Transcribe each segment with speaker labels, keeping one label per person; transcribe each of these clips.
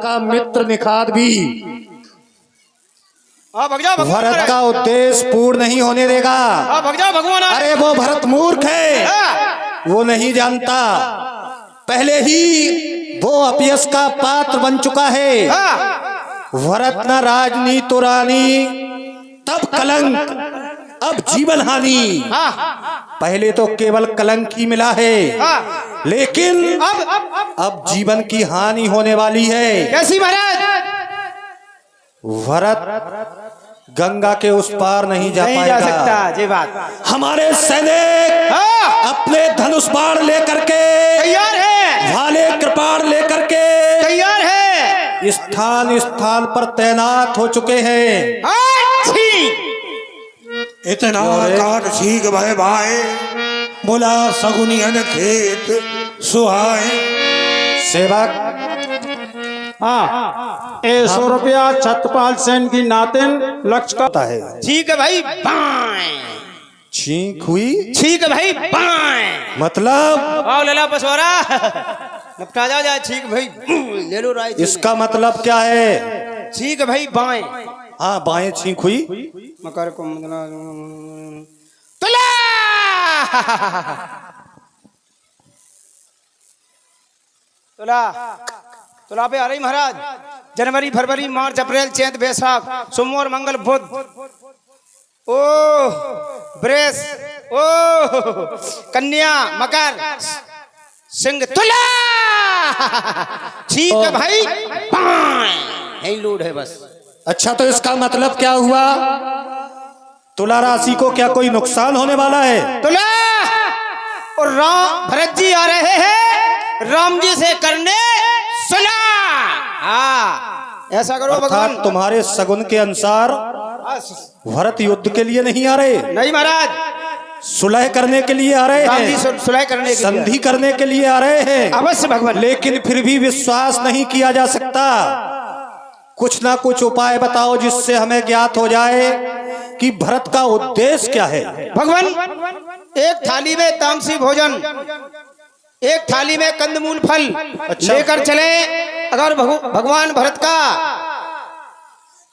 Speaker 1: का मित्र निखाद भी भरत का उद्देश्य पूर्ण नहीं होने देगा।
Speaker 2: भगवान।
Speaker 1: अरे वो भरत मूर्ख है, वो नहीं जानता, पहले ही वो अपयश का पात्र बन चुका है। भरत न राजनीति तो रानी, तब कलंक, अब जीवन हानि। पहले तो केवल कलंक ही मिला है, लेकिन अब जीवन की हानि होने वाली है।
Speaker 2: कैसी महाराज?
Speaker 1: भरत गंगा के उस पार नहीं जा
Speaker 2: नहीं
Speaker 1: पाएगा।
Speaker 2: जा सकता, ये बात।
Speaker 1: हमारे सैनिक अपने धनुष बाण लेकर के
Speaker 2: तैयार है,
Speaker 1: भाले कृपाण लेकर के
Speaker 2: तैयार है,
Speaker 1: स्थान स्थान पर तैनात हो चुके हैं।
Speaker 3: इतना काट सीख भय भाई, बोला सगुनियन खेत सुहाए।
Speaker 1: सेवक,
Speaker 4: हाँ, 100 रुपया छत्रपाल सेन की नातिन लक्ष्य का है।
Speaker 2: ठीक है भाई, बाएं।
Speaker 1: छींक हुई,
Speaker 2: ठीक है भाई, बाएं।
Speaker 1: मतलब
Speaker 2: आओ लला पसवारा, लपटा जा। ठीक भाई, ले लो राय।
Speaker 1: इसका मतलब क्या है?
Speaker 2: ठीक है भाई, बाएं।
Speaker 1: हाँ, बाएं छींक हुई।
Speaker 2: मकर को तुला तुला तुला पे आ रही महाराज। जनवरी, फरवरी, मार्च, अप्रैल, चैत, बैसाख, सोमवार, मंगल, बुध। ओ वृष, ओ कन्या, मकर, सिंह, तुला। ठीक है भाई, यही लोड है बस।
Speaker 1: अच्छा, तो इसका मतलब क्या हुआ? तुला राशि को क्या कोई नुकसान होने वाला है?
Speaker 2: तुला और राम भरत जी आ रहे हैं राम जी से करने सुलह। हाँ, ऐसा करो भगवान।
Speaker 1: अर्थात तुम्हारे सगुन के अनुसार भरत युद्ध के लिए नहीं आ रहे?
Speaker 2: नहीं महाराज,
Speaker 1: सुलह करने के लिए आ रहे
Speaker 2: राम जी
Speaker 1: हैं,
Speaker 2: सुलह करने के लिए,
Speaker 1: संधि करने के लिए आ रहे हैं।
Speaker 2: अवश्य भगवान।
Speaker 1: लेकिन फिर भी विश्वास नहीं किया जा सकता। कुछ ना कुछ उपाय बताओ जिससे हमें ज्ञात हो जाए कि भरत का उद्देश्य क्या है।
Speaker 2: भगवान, एक थाली में तामसी भोजन, एक थाली में कंदमूल फल लेकर चले। अगर भगवान भरत का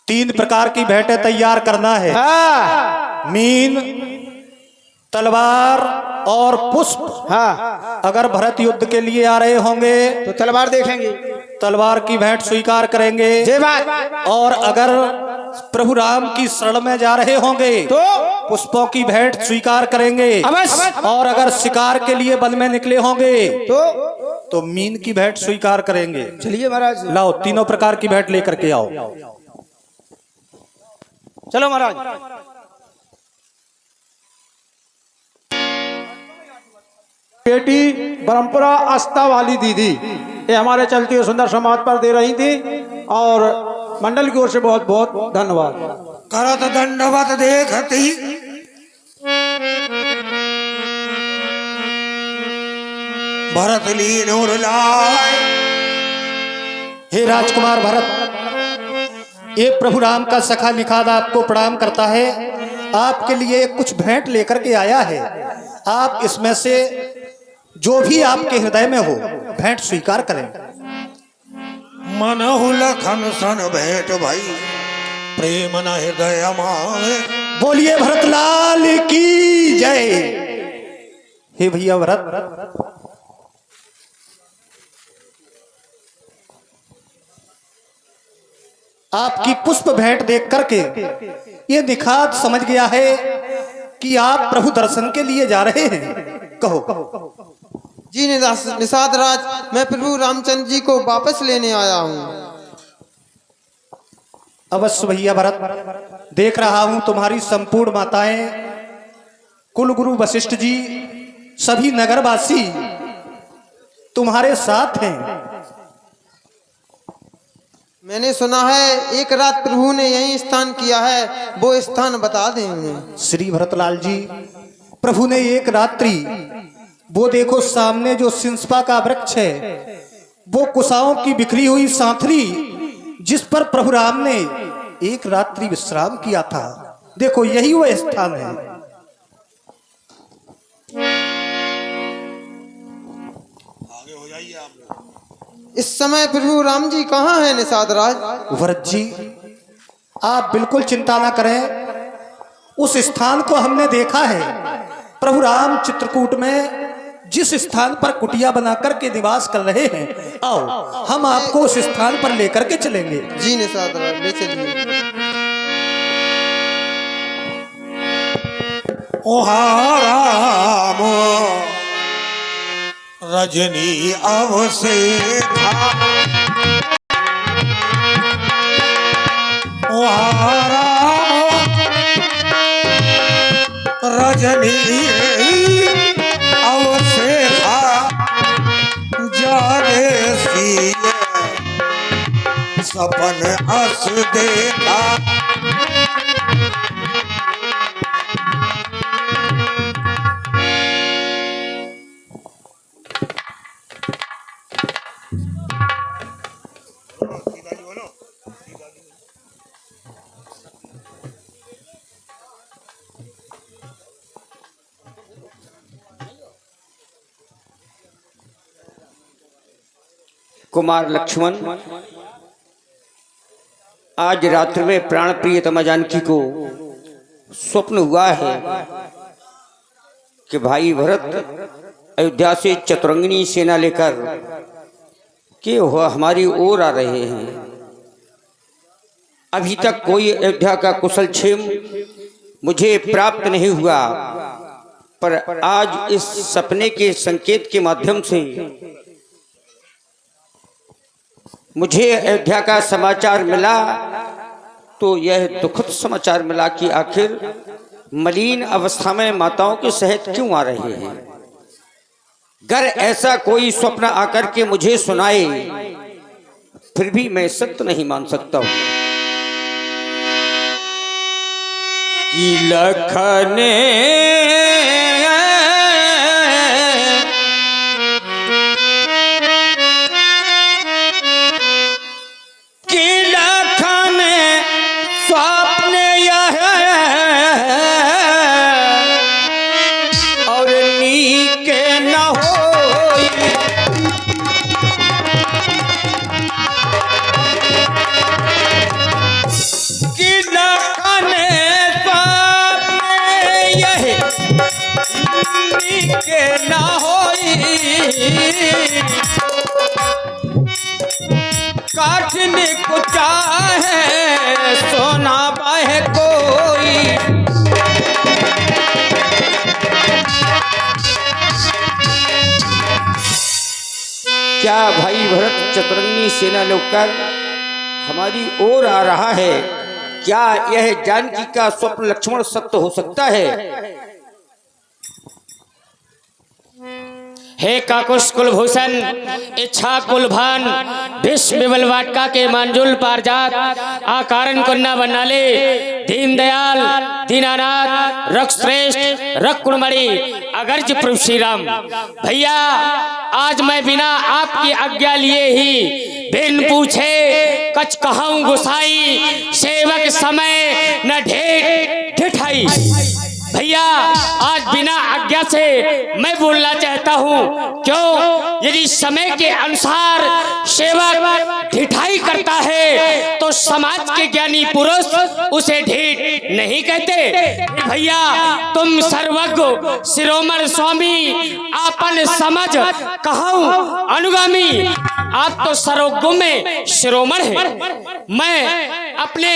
Speaker 1: 3 प्रकार की भेंटें तैयार करना है। मीन, तलवार और पुष्प।
Speaker 2: हाँ,
Speaker 1: अगर भरत युद्ध के लिए आ रहे होंगे
Speaker 2: तो तलवार देखेंगे,
Speaker 1: तलवार की भेंट स्वीकार करेंगे।
Speaker 2: ये बात।
Speaker 1: और अगर प्रभु राम की शरण में जा रहे होंगे
Speaker 2: तो
Speaker 1: पुष्पों की भेंट स्वीकार करेंगे।
Speaker 2: अवश्य।
Speaker 1: और अगर शिकार के लिए वन में निकले होंगे तो मीन की भेंट स्वीकार करेंगे।
Speaker 2: चलिए महाराज,
Speaker 1: लाओ, तीनों प्रकार की भेंट लेकर के आओ।
Speaker 2: चलो महाराज।
Speaker 4: बेटी परंपरा आस्था वाली दीदी, ये हमारे चलती हुए सुंदर समाज पर दे रही थी, और मंडल की ओर से बहुत बहुत धन्यवाद।
Speaker 3: करत दंडवत देखती भरत लीन और लाए।
Speaker 1: हे राजकुमार भरत, ये प्रभु राम का सखा निखाद आपको प्रणाम करता है। आपके लिए कुछ भेंट लेकर के आया है। आप इसमें से जो भी आपके हृदय में हो भेंट स्वीकार करें।
Speaker 3: मनहु लखन सन भेंट भाई, प्रेम न हृदय मावे।
Speaker 1: बोलिए भरत लाल की जय। हे भैया भरत, आपकी पुष्प भेंट देख करके ये निखाद समझ गया है कि आप प्रभु दर्शन के लिए जा रहे हैं। कहो।
Speaker 5: जी निषाद राज, मैं प्रभु रामचंद्र जी को वापस लेने आया हूँ।
Speaker 1: अवश्य भैया भरत, देख रहा हूं तुम्हारी संपूर्ण माताएं, कुल गुरु वशिष्ठ जी, सभी नगरवासी तुम्हारे साथ हैं।
Speaker 5: मैंने सुना है एक रात प्रभु ने यही स्नान किया है, वो स्थान बता देंगे।
Speaker 1: श्री भरतलाल जी, प्रभु ने एक रात्रि, वो देखो सामने जो सिंसपा का वृक्ष है, वो कुशाओं की बिखरी हुई सांथरी जिस पर प्रभु राम ने एक रात्रि विश्राम किया था, देखो यही वह स्थान है।
Speaker 3: आगे हो जाइए आप लोग।
Speaker 5: इस समय प्रभु राम जी कहाँ हैं निषाद राज?
Speaker 1: भरत जी, आप बिल्कुल चिंता ना करें। उस स्थान को हमने देखा है। प्रभु राम चित्रकूट में जिस स्थान पर कुटिया बना करके निवास कर रहे हैं, आओ हम आपको उस स्थान पर लेकर के चलेंगे।
Speaker 5: जी निषाद राज, ले चलिए।
Speaker 3: ओहा राम रजनी अवसेखा, ओहा राम रजनी अवसेखा, जाने सिए सपन अस देखा।
Speaker 2: कुमार लक्ष्मण, आज रात्रि में प्राण प्रियतमा जानकी को स्वप्न हुआ है कि भाई भरत अयोध्या से चतुरंगिनी सेना लेकर के वह हमारी ओर आ रहे हैं। अभी तक कोई अयोध्या का कुशल क्षेम मुझे प्राप्त नहीं हुआ, पर आज इस सपने के संकेत के माध्यम से मुझे अयोध्या का समाचार मिला, तो यह दुखद समाचार मिला कि आखिर मलिन अवस्था में माताओं के सहित क्यों आ रहे हैं। अगर ऐसा कोई स्वप्न आकर के मुझे सुनाए, फिर भी मैं सत्य नहीं मान सकता हूं कि लखने के ना होई, काटने को चाहे सोना बाहे कोई। क्या भाई भरत चतुरंगी सेना लेकर हमारी ओर आ रहा है? क्या यह जानकी का स्वप्न लक्ष्मण सत्य हो सकता है?
Speaker 6: हे काकुश कुलभूषण, इच्छा कुलभान, विश्व विमल वाटका के मांजुल पारजात, आकारण कुन्ना बनाले, दीनदयाल दीनानाथ रक्षश्रेष्ठ रकुणमणि अगर्ज प्रभु श्री राम। भैया, आज मैं बिना आपकी आज्ञा लिए ही बिन पूछे कछ कहूं गुसाई, सेवक समय न ढेठ ढिठाई। भैया, आज बिना आज्ञा से मैं बोलना चाहता हूँ। क्यों? यदि समय के अनुसार सेवक ढिठाई करता है तो समाज के ज्ञानी पुरुष उसे ढीठ नहीं कहते। भैया, तुम सर्वज्ञ शिरोमणि स्वामी, आपन समझ कहूँ अनुगामी। आप तो सर्वज्ञ में शिरोमणि है। मैं अपने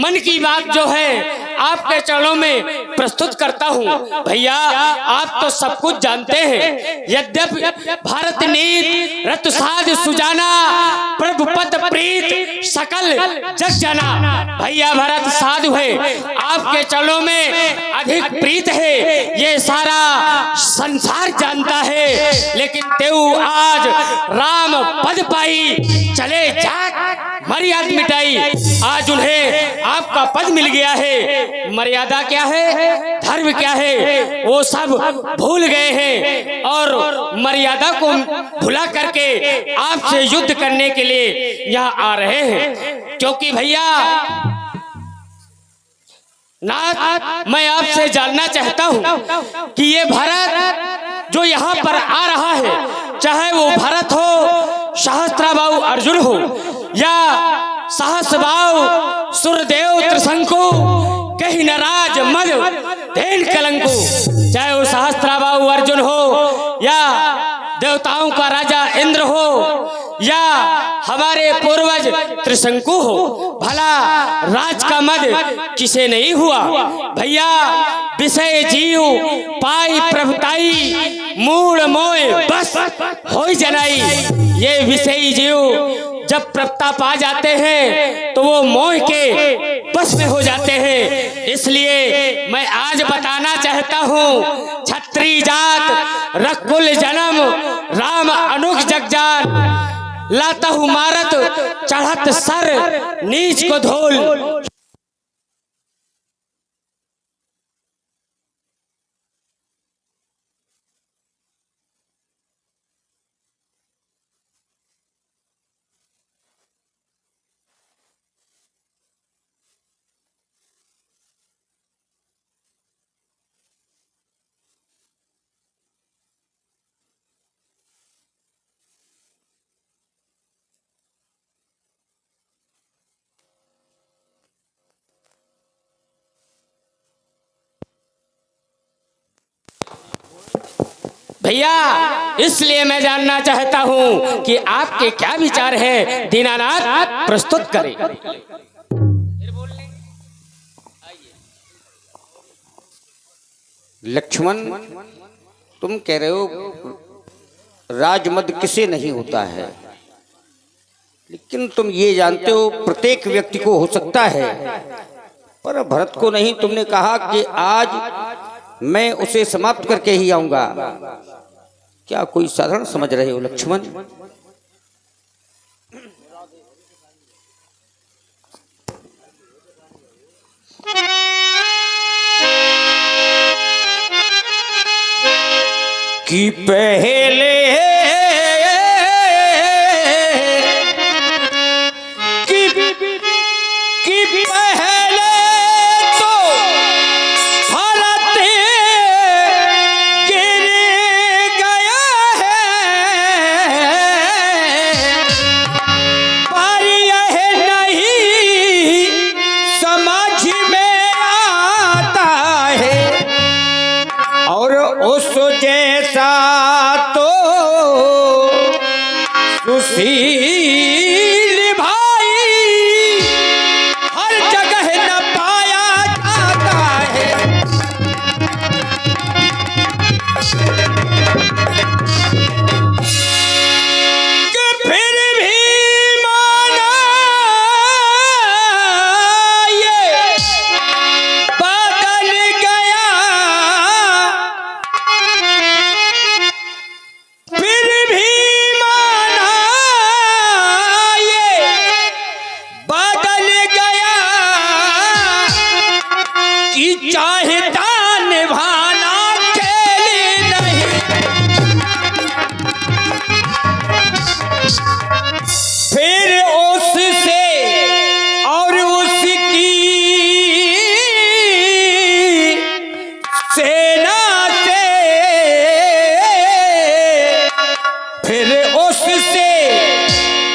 Speaker 6: मन की बात जो है आपके चरणों में प्रस्तुत करता हूँ। भैया, आप तो सब कुछ जानते हैं। यद्यपि भारत नीत रत साध सुजाना, प्रभु पद प्रीत सकल जग जाना। भैया, भारत साधु है, आपके चरणों में अधिक प्रीत है, ये सारा संसार जानता है। लेकिन तेऊ आज राम पद पाई, चले जात मर्यादा मिटाई। आज उन्हें आपका पद मिल गया है। मर्यादा क्या है, धर्म क्या है, वो सब भूल गए हैं और मर्यादा को भुला करके आपसे युद्ध करने के लिए यहाँ आ रहे हैं। क्योंकि भैया नाथ, मैं आपसे जानना चाहता हूँ कि ये भारत जो यहाँ पर आ रहा है, चाहे वो भारत हो सहस्त्राबाहु अर्जुन हो या सहस्रबाहु सूर्यदेव त्रिशंकु कहीं नराज मद धेन कलंकु, चाहे वो सहस्त्राबाहु अर्जुन हो या देवताओं का राजा इंद्र हो या हमारे पूर्वज त्रिशंकु हो, भला राज का मद किसे नहीं हुआ। भैया विषय जीव पाई प्रभुताई मूड मोय बस हो जनाई। ये विषयी जीव जब प्रभुता पा जाते हैं तो वो मोह के बस में हो जाते हैं। इसलिए मैं आज बताना चाहता हूँ, क्षत्रिय जात रकुल जन्म राम अनुग जगजान, लाता हूँ मारत चढ़त सर नीच को धोल। भैया इसलिए मैं जानना चाहता हूं कि आपके क्या विचार हैं, दीनानाथ प्रस्तुत करें।
Speaker 2: लक्ष्मण, तुम कह रहे हो राजमद किसे नहीं होता है, लेकिन तुम ये जानते हो प्रत्येक व्यक्ति को हो सकता है, पर भरत को नहीं। तुमने कहा कि आज मैं उसे समाप्त करके ही आऊंगा। क्या कोई साधारण समझ रहे हो लक्ष्मण? कि पहले सुशील भाई हर जगह न पाया जाता है। कि फिर भी माना ये बदल गया, फिर भी चाहता निभाना खेल नहीं। फिर उससे और उसकी सेना से, फिर उससे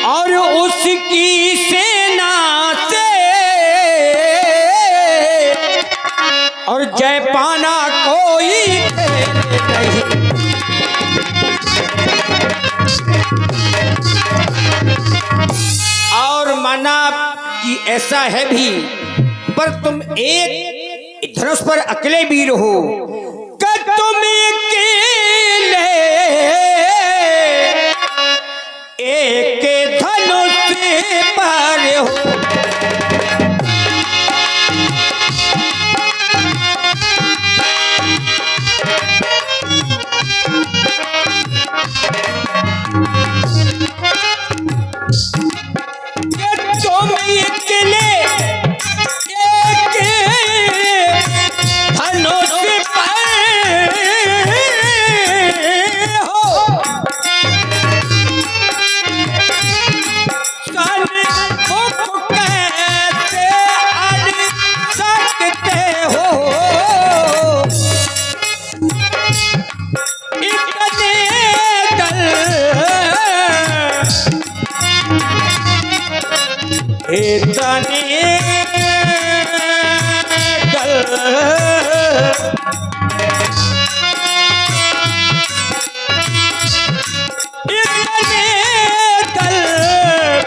Speaker 2: और उसकी सेना से और जय पाना कोई नहीं। और माना कि ऐसा है भी, पर तुम एक धनुष पर अकेले वीर हो, कि तुम अकेले एक धनुष पर हो। तुम अकेले एक धनुष पर इतने गल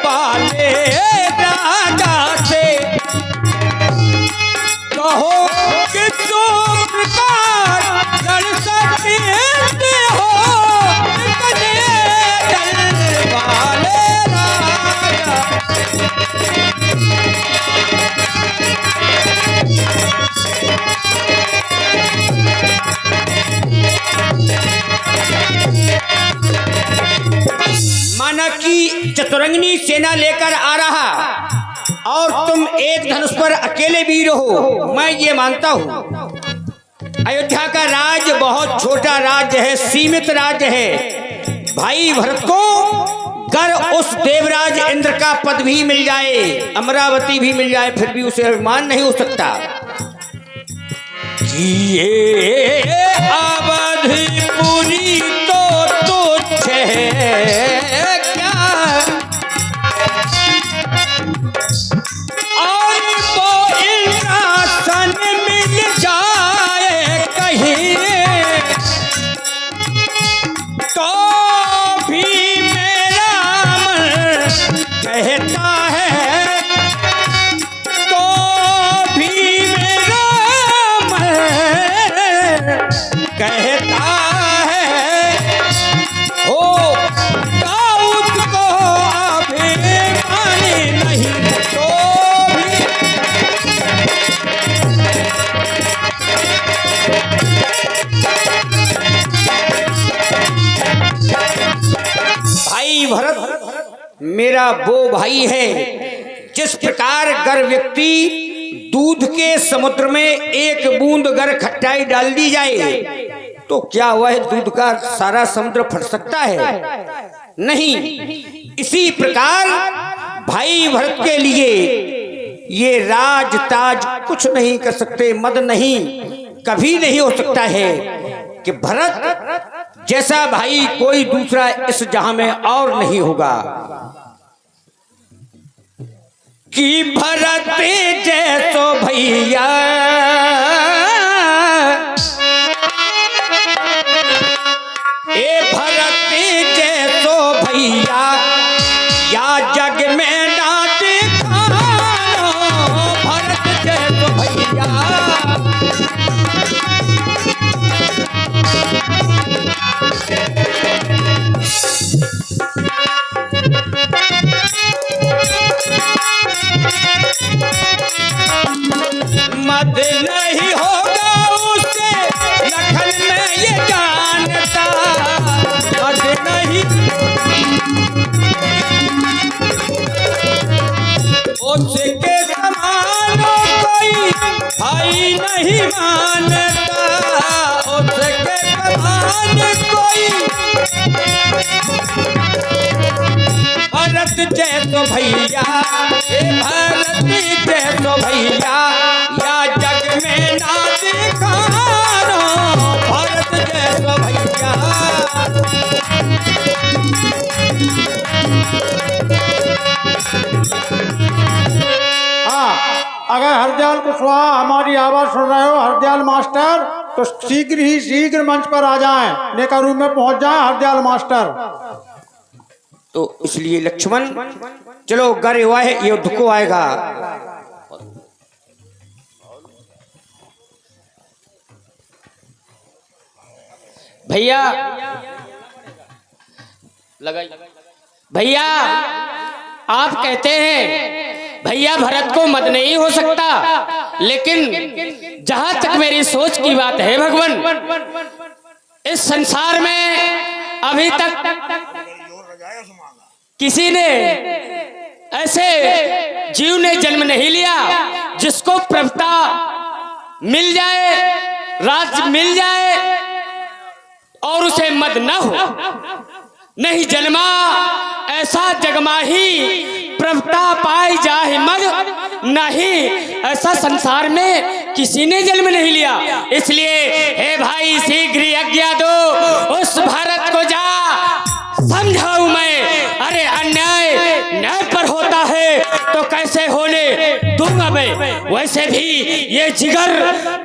Speaker 2: वाले राजा से कहो कि तुम प्रकार लड़ सकते हो, इतने दल वाले राजा। माना कि चतुरंगिनी सेना लेकर आ रहा और तुम एक धनुष पर अकेले वीर हो, मैं ये मानता हूं। अयोध्या का राज बहुत छोटा राज्य है, सीमित राज्य है। भाई भरत को अगर उस देवराज इंद्र का पद भी मिल जाए, अमरावती भी मिल जाए, फिर भी उसे अभिमान नहीं हो सकता कि ये अवधिपुरी तो तुच्छ है क्या, और वो इंद्रासन मिल जाए कहीं तो भी मेरा मन कहता है, तो भी मेरा मन कहता है हो दाऊद को अभिमानी नहीं तो भी। भाई भरत मेरा वो भाई है, जिस प्रकार अगर व्यक्ति दूध के समुद्र में एक बूंद अगर खट्टाई डाल दी जाए तो क्या वह दूध का सारा समुद्र फट सकता है? नहीं। इसी प्रकार भाई भरत के लिए ये राज ताज कुछ नहीं कर सकते, मद नहीं, कभी नहीं हो सकता है कि भरत जैसा भाई कोई दूसरा इस जहां में और नहीं होगा। कि भरत जैसो भैया ए भरत जैसो भैया या जग में ना दिखानो, भरत जैसो भैया। मद नहीं होगा उससे लखन में ये जानता, मद नहीं उसके समानो कोई भाई नहीं मानता, उसके समान कोई भरत जैसो भैया ए भरत जैसो भैया या जग में ना दिखानो, भरत जैसो भैया।
Speaker 4: हाँ, अगर हरदयाल कुशवाहा हमारी आवाज सुन रहे हो, हरदयाल मास्टर, तो शीघ्र मंच पर आ जाएं, नेका रूम में पहुंच जाएं हरदयाल मास्टर।
Speaker 2: तो इसलिए लक्ष्मण चलो गर हुआ है, युद्ध को आएगा।
Speaker 6: भैया लगाई भैया, आप कहते हैं भैया भरत को मत नहीं हो सकता, लेकिन जहां तक मेरी सोच की बात है भगवान, इस संसार में अभी तक किसी ने ऐसे जीव ने जन्म नहीं लिया जिसको प्रभुता मिल जाए, राज मिल जाए और उसे मद न हो। नहीं जन्मा ऐसा जगमाही प्रभुता पाई जाए मद, नहीं ऐसा संसार में किसी ने जन्म नहीं लिया। इसलिए हे भाई शीघ्र ही आज्ञा दो, उस भारत को जा समझाऊं मैं। अरे अन्याय न्याय पर होता है तो कैसे में, वैसे भी ये जिगर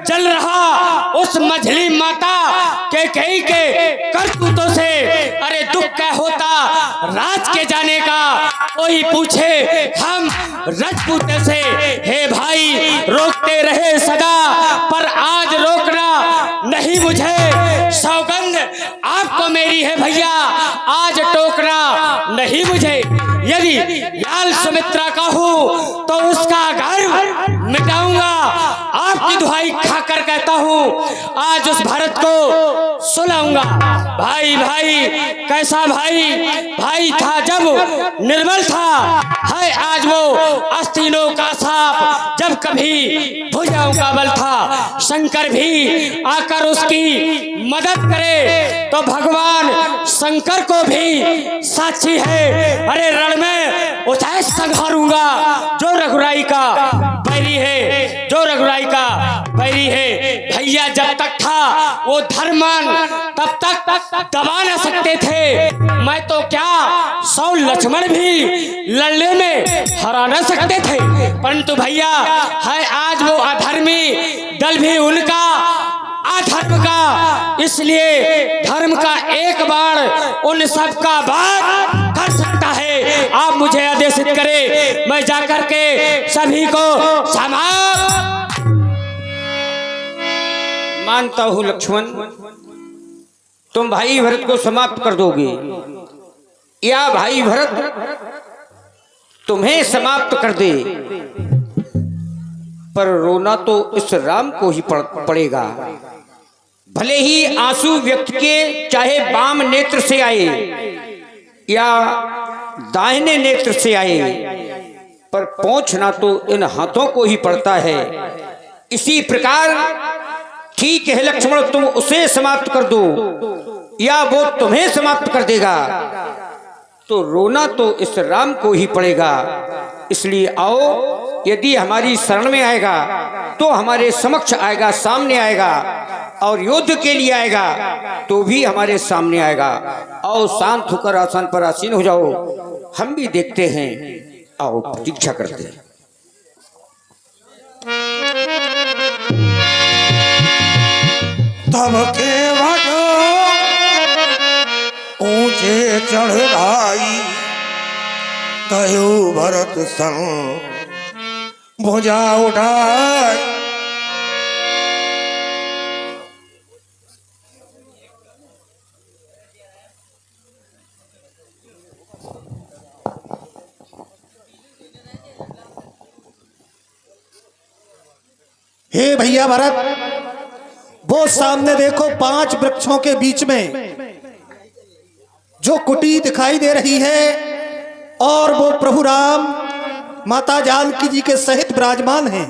Speaker 6: जल रहा उस मझली माता के कई के करतूतों से। अरे दुख क्या होता राज के जाने का, कोई पूछे हम राजपूत से। हे भाई रोकते रहे सदा, पर आज रोकना नहीं मुझे। सौगंध आपको मेरी है भैया, आज टोकना नहीं मुझे। यदि लाल सुमित्रा का हूँ तो उसका घर मिटाऊंगा। आपकी दुहाई खाकर कहता हूँ आज उस भरत को सुलाऊंगा। भाई भाई कैसा भाई, भाई था जब निर्मल था, है आज वो आस्तीनों का सांप जब कभी भुजाओं का बल था। शंकर भी आकर उसकी मदद करे तो भगवान शंकर को भी साक्षी है। अरे रण में उसे संहारूंगा जो रघुराई का बैरी है, जो रघुराई का बैरी है। भैया जब तक था वो धर्मान तब तक दबा न सकते थे। मैं तो क्या 100 लक्ष्मण भी लड़ने में हरा न सकते थे, परंतु भैया है आज वो अधर्मी दल भी उनका अधर्म का। इसलिए धर्म का एक बार उन सब का बात कर सकता है। आप मुझे आदेशित करें, मैं जाकर के सभी को समाप्त।
Speaker 2: मानता हूँ लक्ष्मण, तुम भाई भरत को समाप्त कर दोगे, या भाई भरत तुम्हें समाप्त कर दे, पर रोना तो इस राम को ही पड़ेगा। भले ही आंसू व्यक्ति के चाहे बाम नेत्र से आए या दाहिने नेत्र से आए, पर पहुंचना तो इन हाथों को ही पड़ता है। इसी प्रकार ठीक है लक्ष्मण, तुम उसे समाप्त कर दो या वो तुम्हें समाप्त कर देगा, तो रोना तो इस राम को ही पड़ेगा। इसलिए आओ, यदि हमारी शरण में आएगा तो हमारे समक्ष आएगा, सामने आएगा, और युद्ध के लिए आएगा तो भी हमारे सामने आएगा। आओ शांत होकर आसन पर आसीन हो जाओ, हम भी देखते हैं। आओ प्रतीक्षा करते हैं।
Speaker 3: तब के वटो ऊंचे चढ़ भाई, कहो भरत संग भुजा उठाई।
Speaker 1: हे भैया भरत, वो सामने देखो 5 वृक्षों के बीच में जो कुटी दिखाई दे रही है, और वो प्रभु राम माता जानकी जी के सहित विराजमान हैं।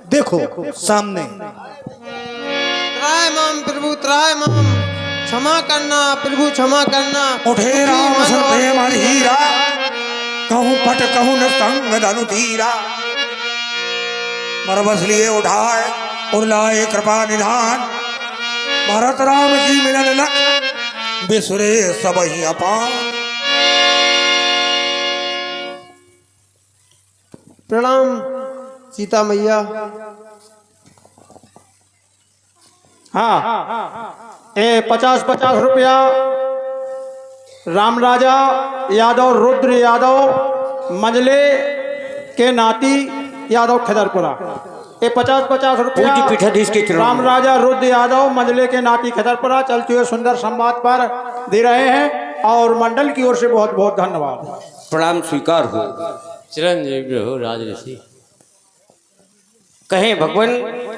Speaker 1: देखो सामने।
Speaker 5: त्राय माम प्रभु, त्राय माम, क्षमा करना प्रभु, क्षमा करना।
Speaker 3: उठे राम संते मन हीरा, कहूँ पट कहूँ न संग धनु धीरा। मरबस लिए उठाए और लाए कृपा निधान, भरत राम की मिलन लख बिसुरे सब ही अपान।
Speaker 5: प्रणाम सीता मैया।
Speaker 4: हाँ, ये 50-50 रुपया राम राजा यादव, रुद्र यादव, मंजले के नाती यादव खदरपुरा। ये 50-50 रुपया
Speaker 2: पूज्य पीठाधीश के चरणों
Speaker 4: राम
Speaker 2: में।
Speaker 4: राजा रुद्र यादव, मंजले के नाती खदरपुरा चलते हुए सुंदर संवाद पर दे रहे हैं, और मंडल की ओर से बहुत बहुत धन्यवाद।
Speaker 2: प्रणाम स्वीकार हो।
Speaker 6: चिरंजीव रहो राजऋषि।
Speaker 2: कहें भगवान,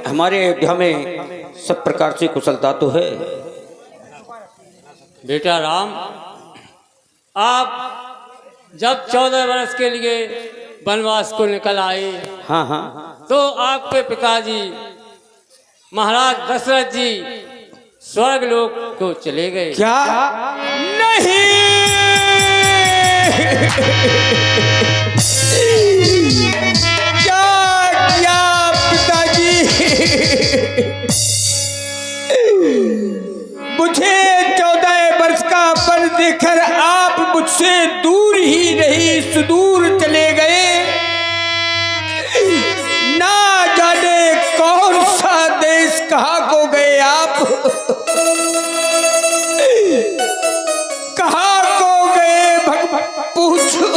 Speaker 2: हमारे अयोध्या में सब प्रकार से कुशलता तो है।
Speaker 6: बेटा राम, आप जब 14 वर्ष के लिए वनवास को निकल आए,
Speaker 2: हाँ हाँ,
Speaker 6: तो आपके पिताजी महाराज दशरथ जी स्वर्ग लोक को चले गए।
Speaker 2: क्या नहीं? क्या पिताजी, मुझे 14 वर्ष का पल देखकर आप मुझसे दूर ही नहीं सुदूर चले गए। ना कहाँ को गए भगवान पूछो।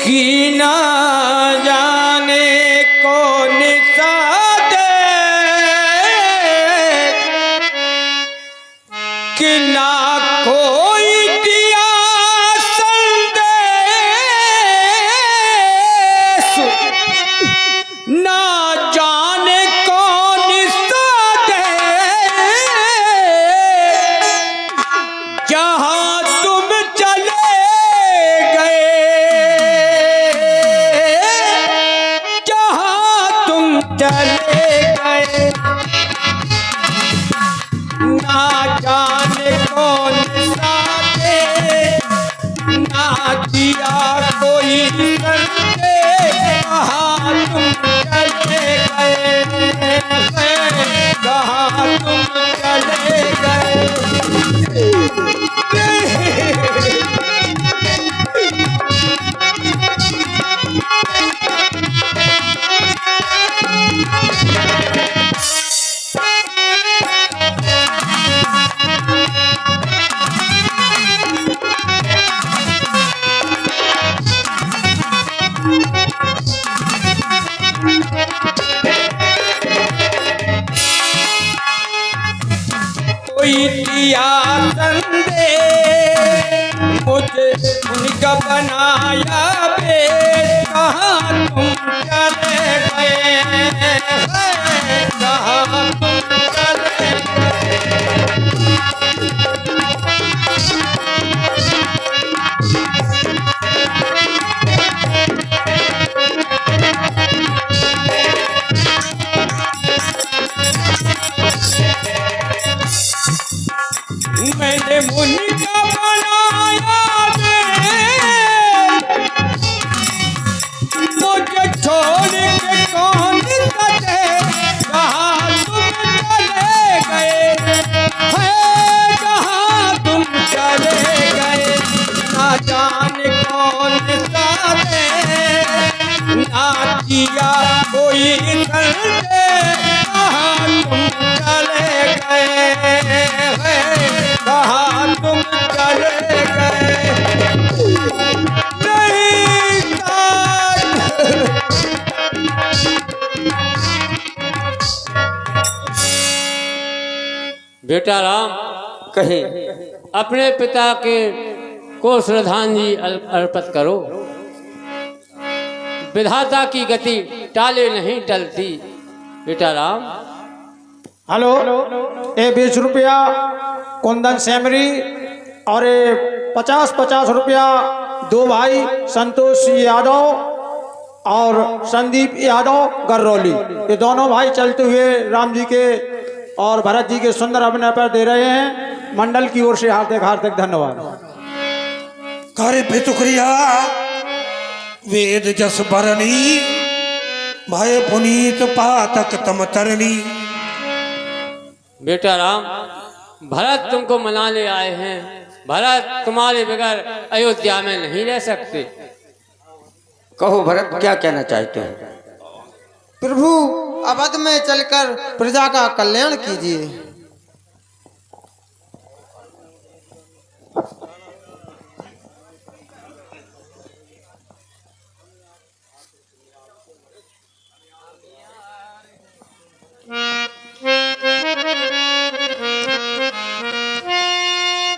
Speaker 2: कि ना जाने कौन सा कि ना कोई दिया संदेश, ना जाने कौन सा देश, जहाँ तुम चले गए, जहाँ तुम चले गए, ना जाने कौन सा देश, ना दिया कोई संदेश, कहाँ तुम चले गए, कहाँ तुम चले गए। कोई दिया संदेश, मुझे उनका बनाया बे, कहाँ तुम चले गए, कहाँ तुम चले गए। मैंने उनका बनाया बे, मुझे छोड़ के कौन सके, कहाँ तुम चले गए, है कहाँ तुम चले गए, ना जाने कौन सा देश, ना दिया कोई संदेश, कहाँ तुम चले गए, कहाँ तुम चले गए। नहीं
Speaker 6: बेटा राम,
Speaker 2: कहे
Speaker 6: अपने पिता के को श्रद्धांजलि अर्पित करो। विधाता की गति टाले नहीं टलती। बेटा राम,
Speaker 4: हेलो, ये 20 रुपया कुंदन सेमरी और ये 50-50 रुपया दो भाई संतोष यादव और संदीप यादव गररौली, ये दोनों भाई चलते हुए राम जी के और भरत जी के सुंदर अभिनय पर दे रहे हैं। मंडल की ओर से हार्दिक हार्दिक धन्यवाद।
Speaker 3: करे बेतुकरिया वेद जस बरनी, भय पुनीत पातक तम तरनी।
Speaker 6: बेटा राम, भरत तुमको मनाने आए हैं। भरत तुम्हारे बगैर अयोध्या में नहीं रह सकते।
Speaker 2: कहो भरत, क्या कहना चाहते हैं?
Speaker 5: प्रभु, अवध में चलकर प्रजा का कल्याण कीजिए।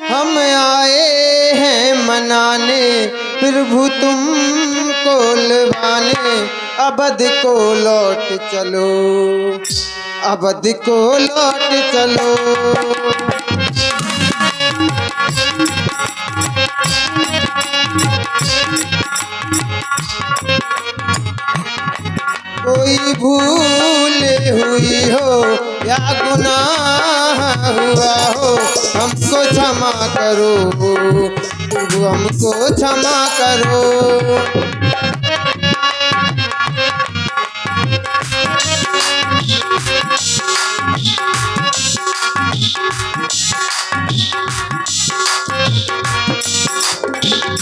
Speaker 5: हम आए हैं मनाने, प्रभु तुमको लुभाने, अवध को लौट चलो, अवध को लौट चलो। कोई भूल हुई हो या गुनाह हुआ हो, हमको क्षमा करो, प्रभु हमको क्षमा करो।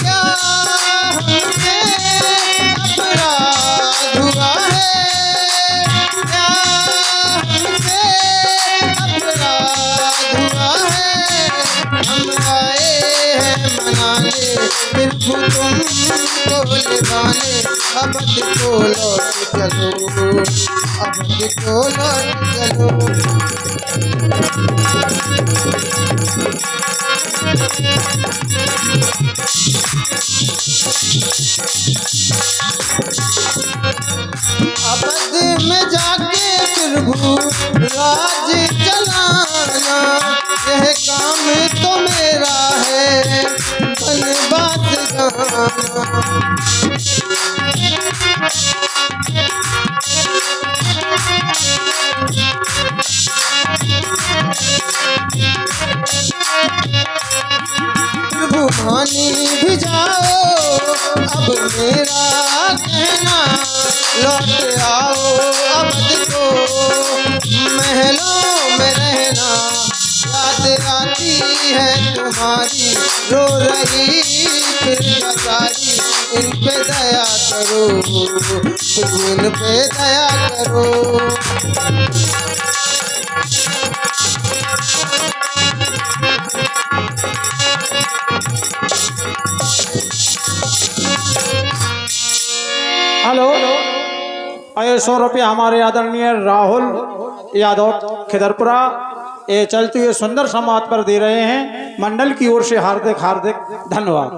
Speaker 5: क्या हमने अपराध बना ले प्रभु तुमको निभाने। अवध को लौट चलो, अवध को लौट चलो। अवध में जाके प्रभु राज चलाना, यह काम तो मेरा है बनवास जाना। प्रभु मानी भी जाओ अब मेरा कहना, लौट आओ अवध को महलों में रहना। याद आती है तुम्हारी रो रही फिर सारी, इन पे दया करो प्रभु, इन पे दया करो।
Speaker 4: हेलो, आए 100 रुपया हमारे आदरणीय राहुल यादव खिदरपुरा ये चलती हुई सुंदर समाज पर दे रहे हैं। मंडल की ओर से हार्दिक हार्दिक धन्यवाद।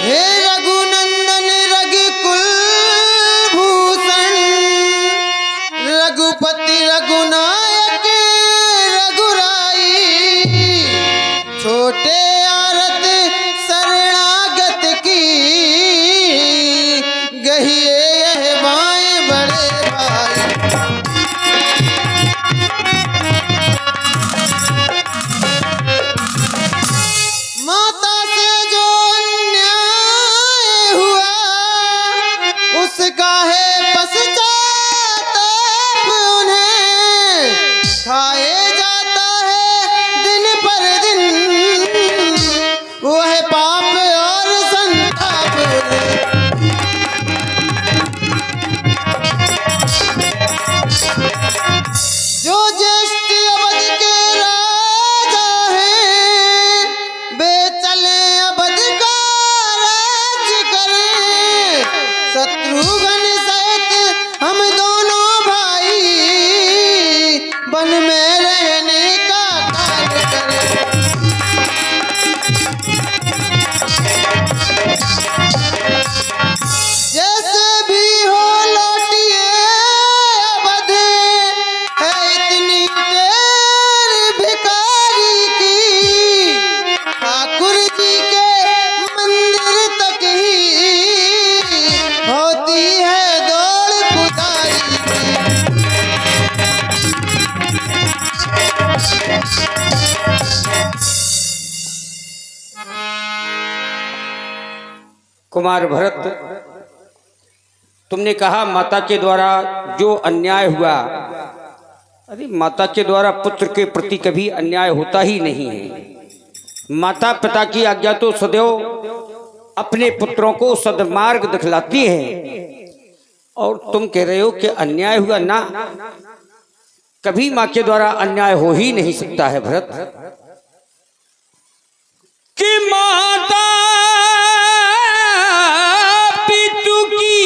Speaker 5: हे रघुनंदन रघुकुल भूषण, रघुपति रघुनायक रघुराई। छोटे आरत शरणागत की, गहिए यह बाएं बड़े भाई। माता से जो अन्याय हुआ, उसका है पश्चाताप उन्हें खाए जाता है दिन पर दिन, वह पाप और संताप उन्हें। जो ज्येष्ठ अवध के राजा हैं, वे चले अवध का राज करें। शत्रुघ्न सहित हम दोनों भाई, वन में रहने का कार्य करें। जैसे भी हो लौटिए अवध, है इतनी टेढ़ भिखारी की। ठाकुर जी के मंदिर तक ही होती है दौड़ पुजारी
Speaker 2: कुमार भरत, तुमने कहा माता के द्वारा जो अन्याय हुआ। अरे माता के द्वारा पुत्र के प्रति कभी अन्याय होता ही नहीं है। माता पिता की आज्ञा तो सदैव अपने पुत्रों को सदमार्ग दिखलाती है, और तुम कह रहे हो कि अन्याय हुआ ना। कभी माँ के द्वारा अन्याय हो ही नहीं सकता है भरत। कि माता पितु की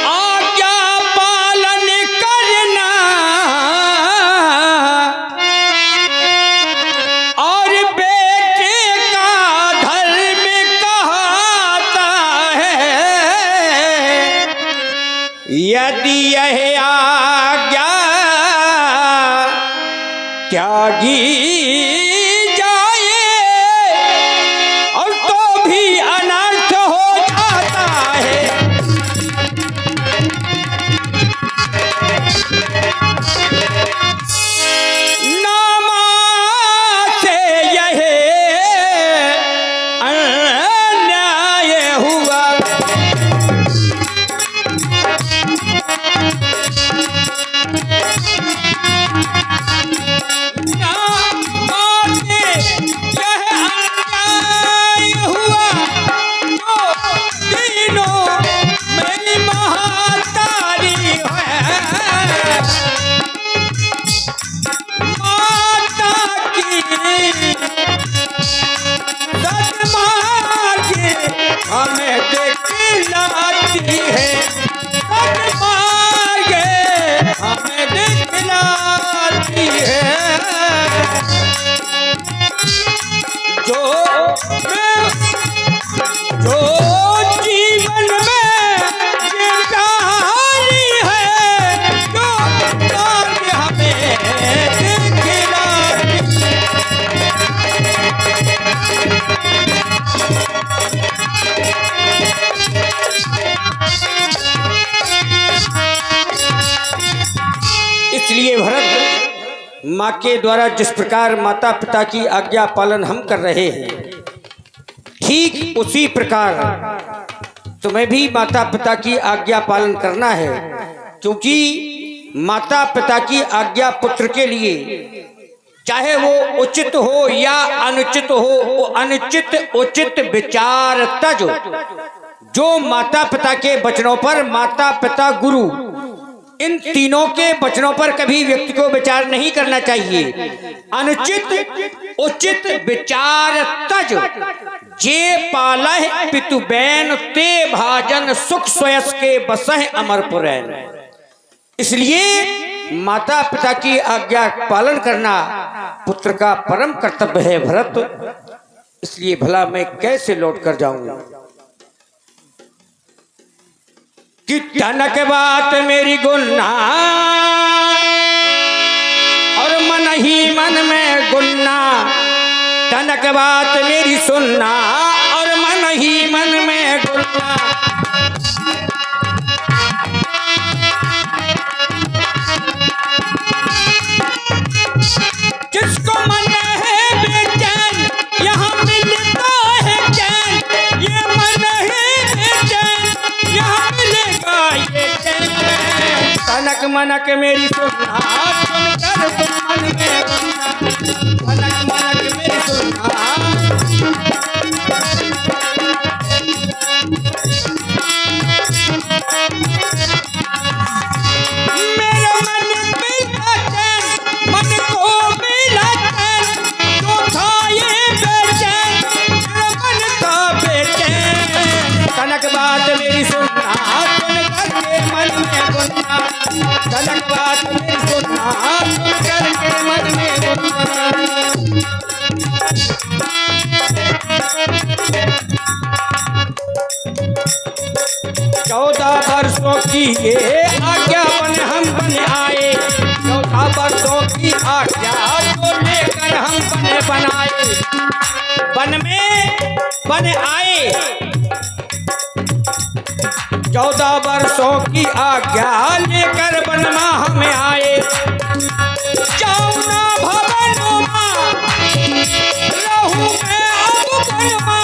Speaker 2: आज्ञा पालन करना, और बेटे का धर्म कहता है। यदि यह आज्ञा त्यागी दिखलाती है, सन्मार्ग हमें दिखलाती है। जो जीवन में ये प्यारी है, जो मार्ग हमें दिखलाती इसलिए भरत, माँ के द्वारा जिस प्रकार माता पिता की आज्ञा पालन हम कर रहे हैं, ठीक उसी प्रकार तुम्हें भी माता पिता की आज्ञा पालन करना है। क्योंकि माता पिता की आज्ञा पुत्र के लिए, चाहे वो उचित हो या अनुचित हो, वो अनुचित उचित विचार तज, जो माता पिता के वचनों पर, माता पिता गुरु, इन तीनों के वचनों पर कभी व्यक्ति को विचार नहीं करना चाहिए। अनुचित उचित विचार तज, जे पालह पितु बैन, ते भाजन सुख स्वयस के बसह अमरपुरैन। इसलिए माता पिता की आज्ञा पालन करना पुत्र का परम कर्तव्य है भरत। इसलिए भला मैं कैसे लौट कर जाऊंगा कि तनक बात मेरी गुन्ना और मन ही मन में गुन्ना, तनक बात मेरी सुनना और मन ही मन में गुन्ना। जिसको मन है बेचैन यहाँ मिलता है चैन, ये मन है बेचैन यहाँ मिलेगा ये चैन। तनक मनक मेरी सुनना, सुनकर तुम मन में गुन्ना, तनक मनक मेरी सुनना। मेरा मन मिला चैन, मन को मिला चैन, जो था ये बेचैन, मेरा मन का बेचैन। तनक बात मेरी सुनना, सुन करके मन में गुन्ना, तनक बात मेरी सुनना, सुन करके मन में गुन्ना। 14 वर्षों की ये आज्ञा हम बन आए, 14 वर्षों की आज्ञा को लेकर हम बनाए, वन में बन आए। 14 वर्षों की आज्ञा लेकर वनमा हम आए। जाऊं ना भवनों मां, रहूं मैं अब वनमा,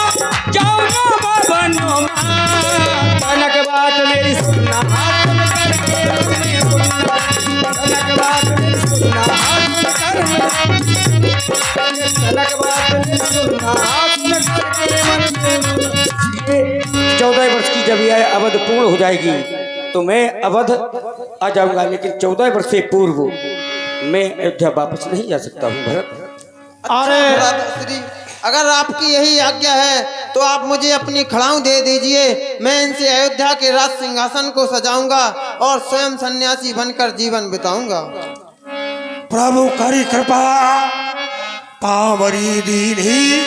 Speaker 2: जाऊं ना भवनों मां। तनक बात मेरी सुनना, सुन करके मन में गुन्ना, तनक बात मेरी सुनना, सुन करके, तनक बात मेरी सुनना, सुन करके मन में गुन्ना। 14 वर्ष की जब यह अवध पूर्ण हो जाएगी तो मैं अवध आ जाऊंगा, लेकिन 14 वर्ष से पूर्व मैं अयोध्या वापस नहीं जा सकता हूँ भरत।
Speaker 5: अरे श्री, अगर आपकी यही आज्ञा है तो आप मुझे अपनी खड़ाऊ दे दीजिए, मैं इनसे अयोध्या के राज सिंहासन को सजाऊंगा और स्वयं सन्यासी बनकर जीवन बिताऊंगा।
Speaker 3: प्रभु करी कृपा, पावरी दीनी,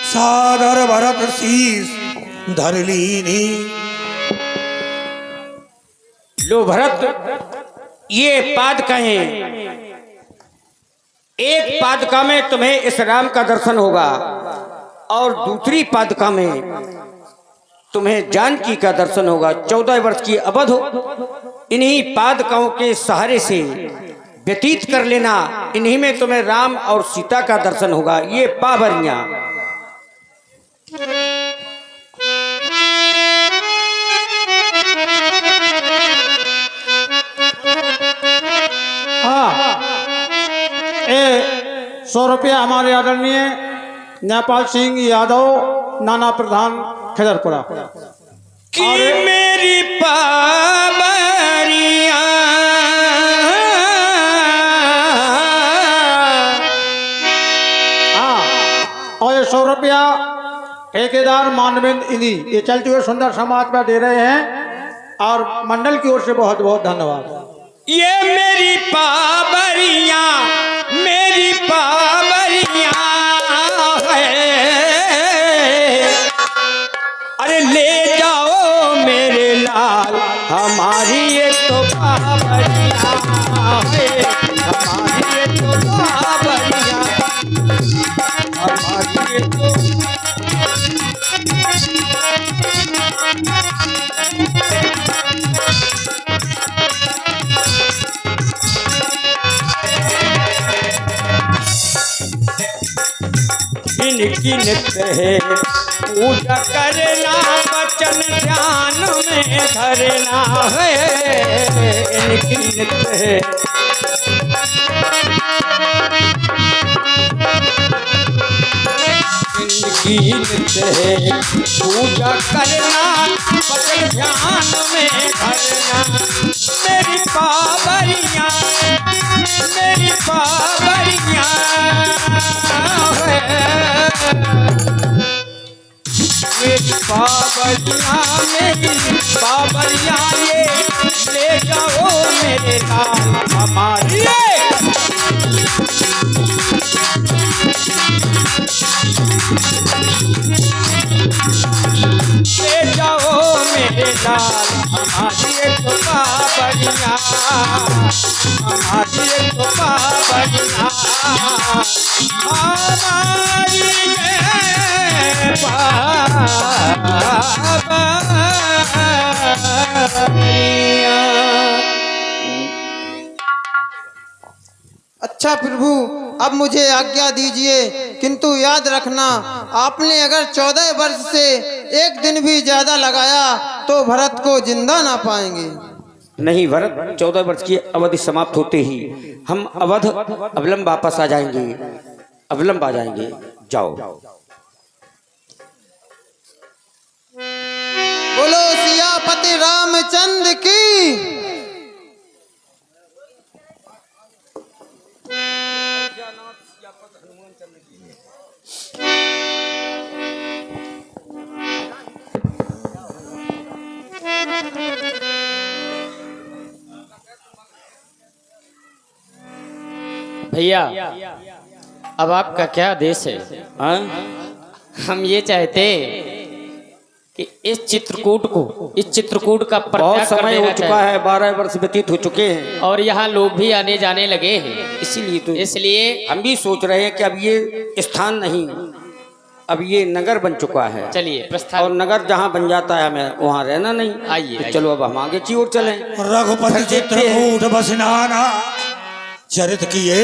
Speaker 3: सादर भरत शीस धर लीनी।
Speaker 2: लो भरत, ये पादुकाएं, एक पादुका में तुम्हें इस राम का दर्शन होगा और दूसरी पादुका में तुम्हें जानकी का दर्शन होगा। 14 वर्ष की अवध इन्हीं पादुकाओं के सहारे से व्यतीत कर लेना, इन्हीं में तुम्हें राम और सीता का दर्शन होगा। ये पावरियां
Speaker 4: ए 100 रुपया हमारे आदरणीय नेपाल सिंह यादव, नाना प्रधान, खेदरपुरा।
Speaker 2: कि मेरी पावरियां
Speaker 4: और ये 100 रुपया एक ठेकेदार मानवेंद्र इंदी ये चलते हुए सुंदर समाज में दे रहे हैं और मंडल की ओर से बहुत बहुत धन्यवाद।
Speaker 2: ये मेरी पाबरियां है, अरे ले जाओ मेरे लाल हमारी ये तो पाबरियां है, हमारी ये तो पाबरियां, हमारी ये तो इनकी नित्य है पूजा करना, वचन ध्यान में धरना है, इनकी नित्य है इनकी नित्य है पूजा करना, वचन ध्यान में धरना। मेरी पाबरियां मेरी पाबरियां मेरी पाबरियां ये ले जाओ मेरे लाल हमारी ले जाओ मेरे लाल हमारी तो पाबरियां, हमारी तो पाबरियां, हमारी
Speaker 5: अच्छा प्रभु, अब मुझे आज्ञा दीजिए, किंतु याद रखना आपने अगर 14 वर्ष से एक दिन भी ज्यादा लगाया तो भरत को जिंदा ना पाएंगे।
Speaker 2: नहीं भरत, 14 वर्ष की अवधि समाप्त होते ही हम अवध अवलंब वापस आ जाएंगे, अवलंब आ जाएंगे। जाओ।
Speaker 5: बोलो सियापति रामचंद्र की।
Speaker 6: भैया अब आपका क्या आदेश है?
Speaker 2: हाँ?
Speaker 6: हम ये चाहते कि इस चित्रकूट का
Speaker 2: बहुत
Speaker 6: प्रत्याग कर
Speaker 2: समय हो
Speaker 6: देना
Speaker 2: चुका
Speaker 6: चाहिए।
Speaker 2: है, 12 वर्ष व्यतीत हो चुके हैं,
Speaker 6: और यहाँ लोग भी आने जाने लगे हैं, इसलिए
Speaker 2: हम भी सोच रहे हैं कि अब ये स्थान नहीं, अब ये नगर बन चुका है।
Speaker 6: चलिए प्रस्थान।
Speaker 2: और नगर जहाँ बन जाता है हमें वहाँ रहना नहीं।
Speaker 6: आइए,
Speaker 2: तो चलो अब हम आगे की ओर चलें।
Speaker 3: रघुपति चित्रकूट बसनाना चरित किए